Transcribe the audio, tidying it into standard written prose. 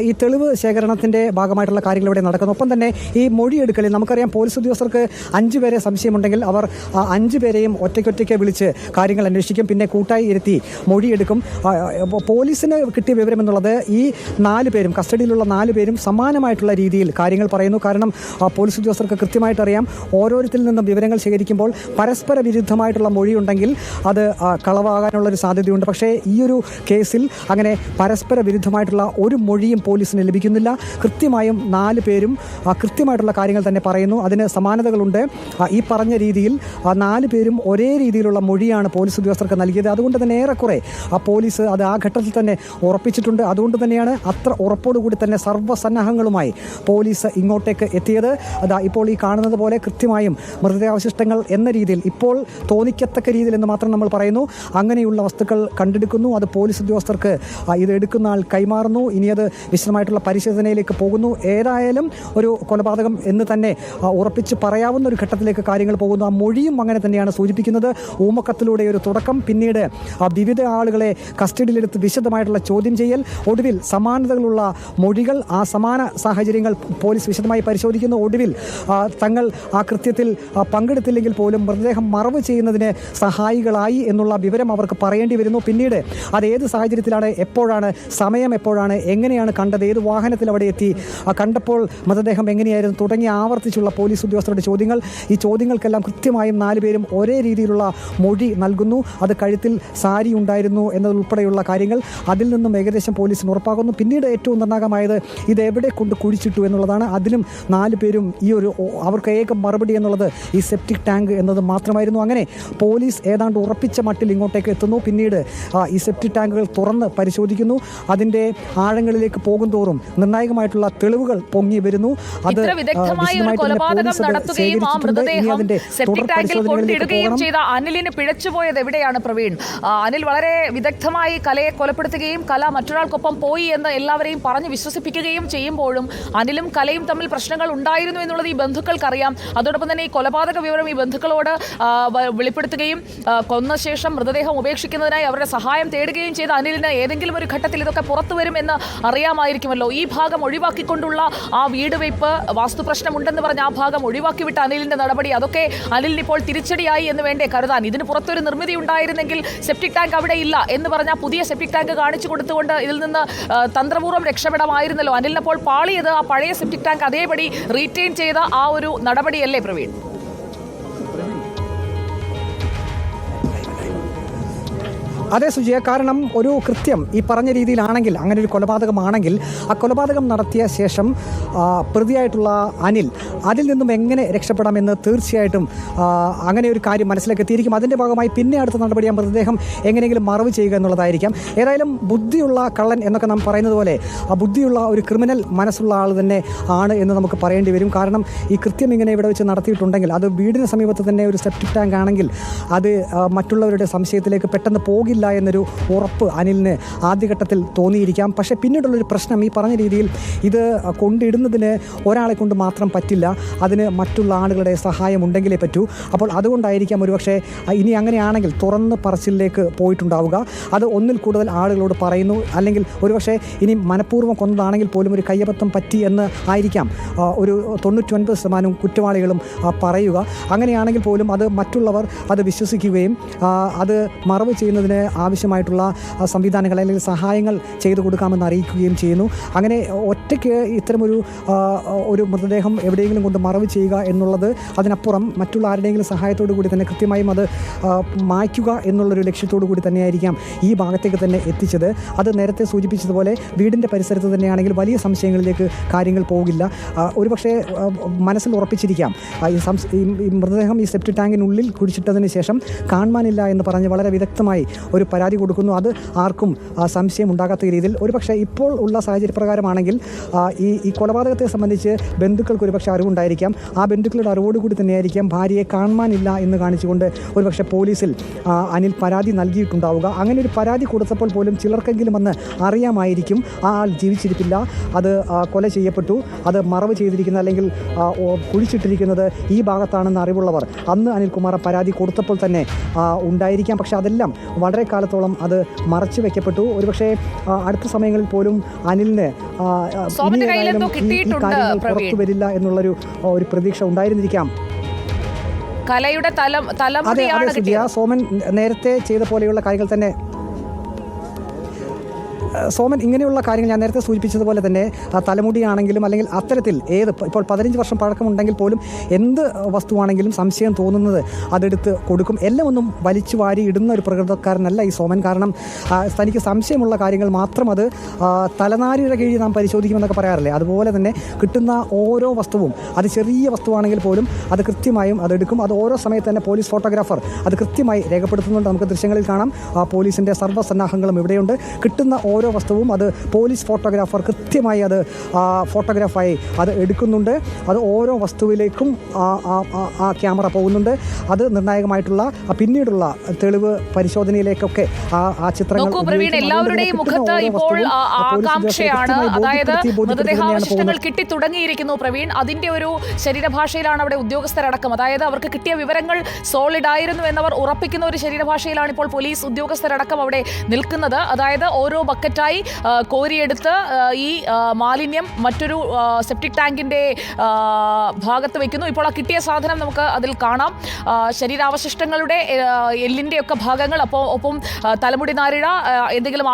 ഈ തെളിവ് ശേഖരണത്തിൻ്റെ ഭാഗമായിട്ടുള്ള കാര്യങ്ങൾ ഇവിടെ നടക്കുന്നു. ഒപ്പം തന്നെ ഈ മൊഴിയെടുക്കലിൽ നമുക്കറിയാം പോലീസ് ഉദ്യോഗസ്ഥർക്ക് 5 പേരെ സംശയമുണ്ടെങ്കിൽ അവർ 5 പേരെയും ഒറ്റയ്ക്കൊറ്റയ്ക്ക് വിളിച്ച് കാര്യങ്ങൾ അന്വേഷിക്കും. പിന്നെ കൂട്ടായി ഇരുത്തി മൊഴിയെടുക്കും. പോലീസിന് കിട്ടിയ വിവരം എന്നുള്ളത് ഈ 4 പേരും കസ്റ്റഡിയിലുള്ള 4 പേരും സമാനമായിട്ടുള്ള രീതിയിൽ കാര്യങ്ങൾ പറയുന്നു. കാരണം പോലീസ് ഉദ്യോഗസ്ഥർക്ക് കൃത്യമായിട്ടറിയാം ഓരോരുത്തരിൽ നിന്നും വിവരങ്ങൾ ശേഖരിക്കുമ്പോൾ പരസ്പര വിരുദ്ധമായിട്ടുള്ള മൊഴിയുണ്ടെങ്കിൽ അത് കളവാകാനുള്ളൊരു സാധ്യതയുണ്ട്. പക്ഷേ ഈ ഒരു കേസിൽ അങ്ങനെ പരസ്പര വിരുദ്ധമായിട്ടുള്ള ഒരു മൊഴിയും പോലീസിന് ലഭിക്കുന്നില്ല. കൃത്യമായും 4 പേരും കൃത്യമായിട്ടുള്ള കാര്യങ്ങൾ തന്നെ പറയുന്നു. അതിന് സമാനതകളുണ്ട്. ഈ പറഞ്ഞ രീതിയിൽ 4 പേരും ഒരേ രീതിയിലുള്ള മൊഴിയാണ് പോലീസ് ഉദ്യോഗസ്ഥർക്ക് നൽകിയത്. അതുകൊണ്ട് തന്നെ ഏറെക്കുറെ പോലീസ് അത് ആ ഘട്ടത്തിൽ തന്നെ ഉറപ്പിച്ചിട്ടുണ്ട്. അതുകൊണ്ട് തന്നെയാണ് അത്ര ഉറപ്പോടുകൂടി തന്നെ സർവ്വസന്നാഹങ്ങളുമായി പോലീസ് ഇങ്ങോട്ടേക്ക് എത്തിയത്. അതാ ഇപ്പോൾ ഈ കാണുന്നത് പോലെ കൃത്യമായും മൃതദേഹാവശിഷ്ടങ്ങൾ എന്ന രീതിയിൽ ഇപ്പോൾ തോന്നിക്കത്തക്ക രീതിയിൽ എന്ന് മാത്രം നമ്മൾ പറയുന്നു. അങ്ങനെയുള്ള വസ്തുക്കൾ കണ്ടെടുക്കുന്നു. അത് പോലീസ് ഉദ്യോഗസ്ഥർക്ക് ഇത് എടുക്കുന്ന ആൾ കൈമാറുന്നു. ഇനി അത് വിശദമായിട്ടുള്ള പരിശോധനയിലേക്ക് പോകുന്നു. ഏതായാലും ഒരു കൊലപാതകം എന്ന് തന്നെ ഉറപ്പിച്ച് പറയാവുന്ന ഒരു ഘട്ടത്തിലേക്ക് കാര്യങ്ങൾ പോകുന്നു. ആ മൊഴിയും അങ്ങനെ തന്നെയാണ് സൂചിപ്പിക്കുന്നത്. ഊമക്കത്തിലൂടെ ഒരു തുടക്കം, പിന്നീട് വിവിധ ആളുകളെ കസ്റ്റഡിയിലെടുത്ത് വിശദമായിട്ടുള്ള ചോദ്യം ചെയ്യൽ, ഒടുവിൽ സമാനതകളുള്ള മൊഴികൾ, ആ സമാന സാഹചര്യങ്ങൾ പോലീസ് വിശദമായി പരിശോധിക്കുന്നു. ഒടുവിൽ തങ്ങൾ ആ കൃത്യത്തിൽ പങ്കെടുത്തില്ലെങ്കിൽ പോലും മൃതദേഹം മറവ് ചെയ്യുന്നതിന് സഹായികളായി എന്നുള്ള വിവരം അവർക്ക് പറയേണ്ടി വരുന്നു. പിന്നീട് അത് ഏത് സാഹചര്യത്തിലാണ്, എപ്പോഴാണ്, സമയം എപ്പോഴാണ്, എങ്ങനെയാണ് കണ്ടത്, ഏത് വാഹനത്തിൽ അവിടെ എത്തി, കണ്ടപ്പോൾ മൃതദേഹം എങ്ങനെയായിരുന്നു തുടങ്ങിയ ആവർത്തിച്ചുള്ള പോലീസ് ഉദ്യോഗസ്ഥരുടെ ചോദ്യങ്ങൾ. ഈ ചോദ്യങ്ങൾക്കെല്ലാം കൃത്യമായും 4 പേരും ഒരേ രീതിയിലുള്ള മൊഴി നൽകുന്നു. അത് കഴുത്തിൽ സാരി ഉണ്ടായിരുന്നു എന്നതുൾപ്പെടെയുള്ള കാര്യങ്ങൾ അതിൽ നിന്നും ഏകദേശം പോലീസിന് ഉറപ്പാക്കുന്നു. പിന്നീട് ഏറ്റവും നിർണായകമായത് ഇത് എവിടെ കൊണ്ട് കുഴിച്ചിട്ടു എന്നുള്ളതാണ്. അതിലും 4 പേരും ഈ ഒരു അവർക്ക് ഏക മറുപടി എന്നുള്ളത് ഈ സെപ്റ്റിക് ടാങ്ക് എന്നത് മാത്രമായിരുന്നു. അങ്ങനെ പോലീസ് ഏതാണ്ട് ഉറപ്പിച്ച മട്ടിൽ ഇങ്ങോട്ടേക്ക് എത്തുന്നു. പിന്നീട് ഈ സെപ്റ്റിക് ടാങ്കുകൾ തുറന്ന് പരിശോധിക്കുന്നു. അതിൻ്റെ ആഴങ്ങളിലേക്ക് പോകും തോറും നിർണായകമായിട്ടുള്ള തെളിവുകൾ പൊങ്ങി വരുന്നു. അത് ചെയ്ത അനിലിന് പിഴച്ചുപോയത് എവിടെയാണ് പ്രവീൺ? അനിൽ വളരെ വിദഗ്ധമായി കലയെ കൊലപ്പെടുത്തുകയും കല മറ്റൊരാൾക്കൊപ്പം പോയി എന്ന് എല്ലാവരെയും പറഞ്ഞ് വിശ്വസിപ്പിക്കുകയും ചെയ്യുമ്പോഴും അനിലും കലയും തമ്മിൽ പ്രശ്നങ്ങൾ ഉണ്ടായിരുന്നു എന്നുള്ളത് ഈ ബന്ധുക്കൾക്കറിയാം. അതോടൊപ്പം തന്നെ ഈ കൊലപാതക വിവരം ഈ ബന്ധുക്കളോട് വെളിപ്പെടുത്തുകയും കൊന്ന ശേഷം മൃതദേഹം ഉപേക്ഷിക്കുന്നതിനായി അവരുടെ സഹായം തേടുകയും ചെയ്ത അനിലിന് ഏതെങ്കിലും ഒരു ഘട്ടത്തിൽ ഇതൊക്കെ പുറത്തു വരുമെന്ന് അറിയാമായിരിക്കുമല്ലോ. ഈ ഭാഗം ഒഴിവാക്കിക്കൊണ്ടുള്ള ആ വീട് വെയ്പ്പ്, വാസ്തുപ്രശ്നമുണ്ടെന്ന് പറഞ്ഞ് ആ ഭാഗം ഒഴിവാക്കിവിട്ട അനിലിന്റെ നടപടി, അതൊക്കെ അനിലിന് ഇപ്പോൾ തിരിച്ചടിയായി എന്ന് വേണ്ടേ കരുതാൻ? ഇതിന് പുറത്തൊരു നിർമ്മിതി ഉണ്ടായിരുന്നെങ്കിൽ സെപ്റ്റിക് ടാങ്ക് അവിടെ ഇല്ല എന്ന് പറഞ്ഞാൽ പുതിയ സെപ്റ്റിക് ടാങ്ക് കാണിച്ചു കൊടുത്തുകൊണ്ട് ഇതിൽ നിന്ന് തന്ത്രപൂർവ്വം രക്ഷപ്പെടാമായിരുന്നല്ലോ. അനിലിനപ്പോൾ പാളിയത് ആ പഴയ സെപ്റ്റിക് ടാങ്ക് അതേപടി റീറ്റെയിൻ ചെയ്ത ആ ഒരു നടപടിയല്ലേ പ്രവീൺ? അതെ സുജിയ, കാരണം ഒരു കൃത്യം ഈ പറഞ്ഞ രീതിയിലാണെങ്കിൽ, അങ്ങനെ ഒരു കൊലപാതകമാണെങ്കിൽ ആ കൊലപാതകം നടത്തിയ ശേഷം പ്രതിയായിട്ടുള്ള അനിൽ അതിൽ നിന്നും എങ്ങനെ രക്ഷപ്പെടാമെന്ന് തീർച്ചയായിട്ടും അങ്ങനെ ഒരു കാര്യം മനസ്സിലേക്ക് എത്തിയിരിക്കും. അതിൻ്റെ ഭാഗമായി പിന്നെ അടുത്ത നടപടി ആ മൃതദേഹം എങ്ങനെയെങ്കിലും മറവ് ചെയ്യുക എന്നുള്ളതായിരിക്കാം. ഏതായാലും ബുദ്ധിയുള്ള കള്ളൻ എന്നൊക്കെ നാം പറയുന്നത് പോലെ ബുദ്ധിയുള്ള ഒരു ക്രിമിനൽ മനസ്സുള്ള ആൾ തന്നെ ആണ് എന്ന് നമുക്ക് പറയേണ്ടി വരും. കാരണം ഈ കൃത്യം ഇങ്ങനെ ഇവിടെ വെച്ച് നടത്തിയിട്ടുണ്ടെങ്കിൽ അത് വീടിന് സമീപത്ത് തന്നെ ഒരു സെപ്റ്റിക് ടാങ്ക് ആണെങ്കിൽ അത് മറ്റുള്ളവരുടെ സംശയത്തിലേക്ക് പെട്ടെന്ന് പോകില്ല എന്നൊരു ഉറപ്പ് അനിലിന് ആദ്യഘട്ടത്തിൽ തോന്നിയിരിക്കാം. പക്ഷേ പിന്നീടുള്ളൊരു പ്രശ്നം, ഈ പറഞ്ഞ രീതിയിൽ ഇത് കൊണ്ടിടുന്നതിന് ഒരാളെ കൊണ്ട് മാത്രം പറ്റില്ല, അതിന് മറ്റുള്ള ആളുകളുടെ സഹായം ഉണ്ടെങ്കിലേ പറ്റൂ. അപ്പോൾ അതുകൊണ്ടായിരിക്കാം ഒരുപക്ഷെ ഇനി അങ്ങനെയാണെങ്കിൽ തുറന്ന് പറച്ചിലേക്ക് പോയിട്ടുണ്ടാവുക. അത് ഒന്നിൽ കൂടുതൽ ആളുകളോട് പറയുന്നു. അല്ലെങ്കിൽ ഒരുപക്ഷെ ഇനി മനഃപൂർവ്വം കൊന്നതാണെങ്കിൽ പോലും ഒരു കയ്യബദ്ധം പറ്റി എന്ന് ആയിരിക്കാം ഒരു 99% കുറ്റവാളികളും പറയുക. അങ്ങനെയാണെങ്കിൽ പോലും അത് മറ്റുള്ളവർ അത് വിശ്വസിക്കുകയും അത് മറവ് ചെയ്യുന്നതിന് ആവശ്യമായിട്ടുള്ള സംവിധാനങ്ങൾ അല്ലെങ്കിൽ സഹായങ്ങൾ ചെയ്തു കൊടുക്കാമെന്ന് അറിയിക്കുകയും ചെയ്യുന്നു. അങ്ങനെ ഒറ്റയ്ക്ക് ഇത്തരമൊരു മൃതദേഹം എവിടെയെങ്കിലും കൊണ്ട് മറവ് ചെയ്യുക എന്നുള്ളത്, അതിനപ്പുറം മറ്റുള്ള ആരുടെയെങ്കിലും സഹായത്തോടു കൂടി തന്നെ കൃത്യമായും അത് മായ്ക്കുക എന്നുള്ളൊരു ലക്ഷ്യത്തോടു കൂടി തന്നെയായിരിക്കാം ഈ ഭാഗത്തേക്ക് തന്നെ എത്തിച്ചത്. അത് നേരത്തെ സൂചിപ്പിച്ചതുപോലെ വീടിൻ്റെ പരിസരത്ത് തന്നെയാണെങ്കിൽ വലിയ സംശയങ്ങളിലേക്ക് കാര്യങ്ങൾ പോകില്ല. ഒരുപക്ഷെ മനസ്സിൽ ഉറപ്പിച്ചിരിക്കാം ഈ മൃതദേഹം ഈ സെപ്റ്റിക് ടാങ്കിനുള്ളിൽ കുഴിച്ചിട്ടതിന് ശേഷം കാണാനില്ല എന്ന് പറഞ്ഞ് വളരെ വിദഗ്ധമായി ഒരു പരാതി കൊടുക്കുന്നു. അത് ആർക്കും സംശയം ഉണ്ടാകാത്ത രീതിയിൽ ഒരുപക്ഷെ ഇപ്പോൾ ഉള്ള സാഹചര്യപ്രകാരമാണെങ്കിൽ ഈ കൊലപാതകത്തെ സംബന്ധിച്ച് ബന്ധുക്കൾക്ക് ഒരുപക്ഷെ അറിവുണ്ടായിരിക്കാം. ആ ബന്ധുക്കളുടെ അറിവോടുകൂടി തന്നെയായിരിക്കാം ഭാര്യയെ കാണാനില്ല എന്ന് കാണിച്ചുകൊണ്ട് ഒരുപക്ഷെ പോലീസിൽ അനിൽ പരാതി നൽകിയിട്ടുണ്ടാവുക. അങ്ങനെ ഒരു പരാതി കൊടുത്തപ്പോൾ പോലും ചിലർക്കെങ്കിലും അന്ന് അറിയാമായിരിക്കും ആ ആൾ ജീവിച്ചിരിപ്പില്ല, അത് കൊല ചെയ്യപ്പെട്ടു, അത് മറവ് ചെയ്തിരിക്കുന്ന അല്ലെങ്കിൽ കുഴിച്ചിട്ടിരിക്കുന്നത് ഈ ഭാഗത്താണെന്ന് അറിവുള്ളവർ അന്ന് അനിൽകുമാർ പരാതി കൊടുത്തപ്പോൾ തന്നെ ഉണ്ടായിരിക്കാം. പക്ഷേ അതെല്ലാം വളരെ കാലത്തോളം അത് മറച്ചു വെക്കപ്പെട്ടു. ഒരുപക്ഷെ അടുത്ത സമയങ്ങളിൽ പോലും അനിലിന് കാര്യങ്ങൾ പുറത്തു വരില്ല എന്നുള്ളൊരു പ്രതീക്ഷ ഉണ്ടായിരുന്നിരിക്കാം. കലയുടെ സോമൻ നേരത്തെ ചെയ്ത പോലെയുള്ള കാര്യങ്ങൾ തന്നെ സോമൻ ഇങ്ങനെയുള്ള കാര്യങ്ങൾ ഞാൻ നേരത്തെ സൂചിപ്പിച്ചതുപോലെ തന്നെ തലമുടിയാണെങ്കിലും അല്ലെങ്കിൽ അത്തരത്തിൽ ഇപ്പോൾ 15 വർഷം പഴക്കമുണ്ടെങ്കിൽ പോലും എന്ത് വസ്തുവാണെങ്കിലും സംശയം തോന്നുന്നത് അതെടുത്ത് കൊടുക്കും. എല്ലാം ഒന്നും വലിച്ചു വാരി ഇടുന്ന ഒരു പ്രകൃതക്കാരനല്ല ഈ സോമൻ. കാരണം തനിക്ക് സംശയമുള്ള കാര്യങ്ങൾ മാത്രം അത് തലനാരിയുടെ കീഴിൽ നാം പരിശോധിക്കുമെന്നൊക്കെ പറയാറില്ലേ, അതുപോലെ തന്നെ കിട്ടുന്ന ഓരോ വസ്തുവും അത് ചെറിയ വസ്തുവാണെങ്കിൽ പോലും അത് കൃത്യമായും അതെടുക്കും. അത് ഓരോ സമയത്ത് തന്നെ പോലീസ് ഫോട്ടോഗ്രാഫർ അത് കൃത്യമായി രേഖപ്പെടുത്തുന്നുണ്ട്. നമുക്ക് ദൃശ്യങ്ങളിൽ കാണാം. പോലീസിൻ്റെ സർവ്വസന്നാഹങ്ങളും ഇവിടെയുണ്ട്. കിട്ടുന്ന ഓരോ വസ്തുവും അത് പോലീസ് ഫോട്ടോഗ്രാഫർ കൃത്യമായി അത് ഫോട്ടോഗ്രാഫായി അത് എടുക്കുന്നുണ്ട്. അത് ഓരോ വസ്തുവിലേക്കും ആ ക്യാമറ പോകുന്നുണ്ട്. അത് നിർണായകമായിട്ടുള്ള പിന്നീടുള്ള തെളിവ് പരിശോധനയിലേക്കൊക്കെ ആ ചിത്രങ്ങൾ എല്ലാവരുടെയും മുഖത്ത് ഇപ്പോൾ ആകാംക്ഷയാണ്. അതായത് മൃതദേഹാവശിഷ്ടങ്ങൾ കിട്ടി തുടങ്ങിയിരിക്കുന്നു പ്രവീൺ. അതിന്റെ ഒരു ശരീരഭാഷയിലാണ് അവിടെ ഉദ്യോഗസ്ഥരടക്കം, അതായത് അവർക്ക് കിട്ടിയ വിവരങ്ങൾ സോളിഡ് ആയിരുന്നു എന്നവർ ഉറപ്പിക്കുന്ന ഒരു ശരീരഭാഷയിലാണ് ഇപ്പോൾ പോലീസ് ഉദ്യോഗസ്ഥരടക്കം അവിടെ നിൽക്കുന്നത്. അതായത് ഓരോ ബക്കറ്റായി കോരിയെടുത്ത് ഈ മാലിന്യം മറ്റൊരു സെപ്റ്റിക് ടാങ്കിന്റെ ഭാഗത്ത് വയ്ക്കുന്നു. ഇപ്പോൾ ആ കിട്ടിയ സാധനം നമുക്ക് അതിൽ കാണാം. ശരീരാവശിഷ്ടങ്ങളുടെ എല്ലിന്റെ ഒക്കെ ഭാഗങ്ങൾ, ഒപ്പം തലമുടി നാരിഴ, എന്തെങ്കിലും